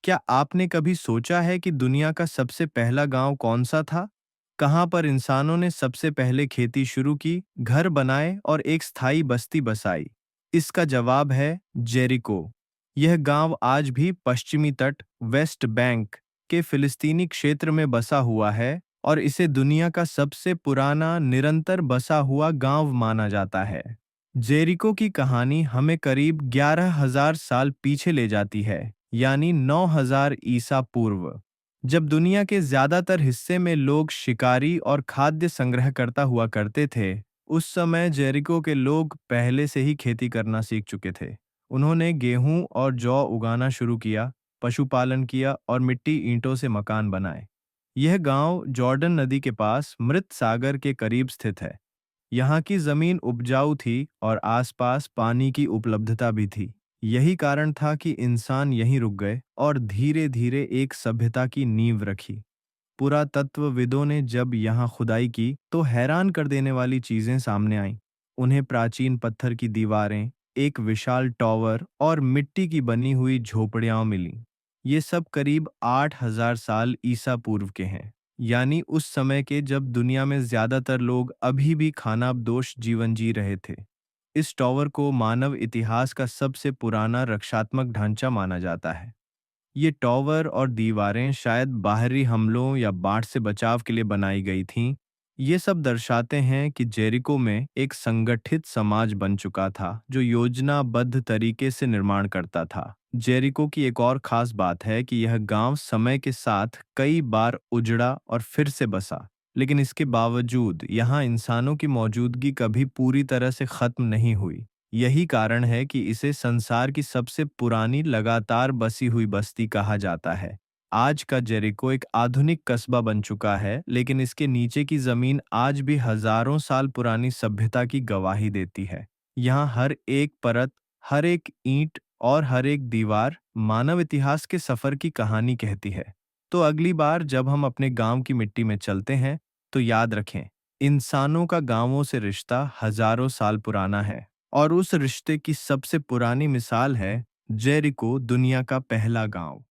क्या आपने कभी सोचा है कि दुनिया का सबसे पहला गांव कौन सा था? कहाँ पर इंसानों ने सबसे पहले खेती शुरू की, घर बनाए और एक स्थायी बस्ती बसाई? इसका जवाब है जेरिको। यह गांव आज भी पश्चिमी तट, वेस्ट बैंक के फिलिस्तीनी क्षेत्र में बसा हुआ है और इसे दुनिया का सबसे पुराना निरंतर बसा हुआ गांव माना जाता है। जेरिको की कहानी हमें करीब 11,000 साल पीछे ले जाती है, यानी 9,000 ईसा पूर्व, जब दुनिया के ज्यादातर हिस्से में लोग शिकारी और खाद्य संग्रहकर्ता हुआ करते थे। उस समय जेरिको के लोग पहले से ही खेती करना सीख चुके थे। उन्होंने गेहूं और जौ उगाना शुरू किया, पशुपालन किया और मिट्टी ईंटों से मकान बनाए। यह गांव जॉर्डन नदी के पास मृत सागर के करीब स्थित है। यहाँ की जमीन उपजाऊ थी और आसपास पानी की उपलब्धता भी थी। यही कारण था कि इंसान यहीं रुक गए और धीरे धीरे एक सभ्यता की नींव रखी। पुरातत्वविदों ने जब यहाँ खुदाई की तो हैरान कर देने वाली चीजें सामने आईं। उन्हें प्राचीन पत्थर की दीवारें, एक विशाल टॉवर और मिट्टी की बनी हुई झोपड़ियां मिलीं। ये सब करीब 8,000 साल ईसा पूर्व के हैं, यानी उस समय के जब दुनिया में ज्यादातर लोग अभी भी खानाबदोश जीवन जी रहे थे। इस टॉवर को मानव इतिहास का सबसे पुराना रक्षात्मक ढांचा माना जाता है। ये टॉवर और दीवारें शायद बाहरी हमलों या बाढ़ से बचाव के लिए बनाई गई थीं। ये सब दर्शाते हैं कि जेरिको में एक संगठित समाज बन चुका था जो योजनाबद्ध तरीके से निर्माण करता था। जेरिको की एक और खास बात है कि यह गांव समय के साथ कई बार उजड़ा और फिर से बसा, लेकिन इसके बावजूद यहाँ इंसानों की मौजूदगी कभी पूरी तरह से खत्म नहीं हुई। यही कारण है कि इसे संसार की सबसे पुरानी लगातार बसी हुई बस्ती कहा जाता है। आज का जेरिको एक आधुनिक कस्बा बन चुका है, लेकिन इसके नीचे की जमीन आज भी हजारों साल पुरानी सभ्यता की गवाही देती है। यहाँ हर एक परत, हर एक ईंट और हर एक दीवार मानव इतिहास के सफर की कहानी कहती है। तो अगली बार जब हम अपने गांव की मिट्टी में चलते हैं, तो याद रखें, इंसानों का गांवों से रिश्ता हजारों साल पुराना है और उस रिश्ते की सबसे पुरानी मिसाल है जेरिको, दुनिया का पहला गांव।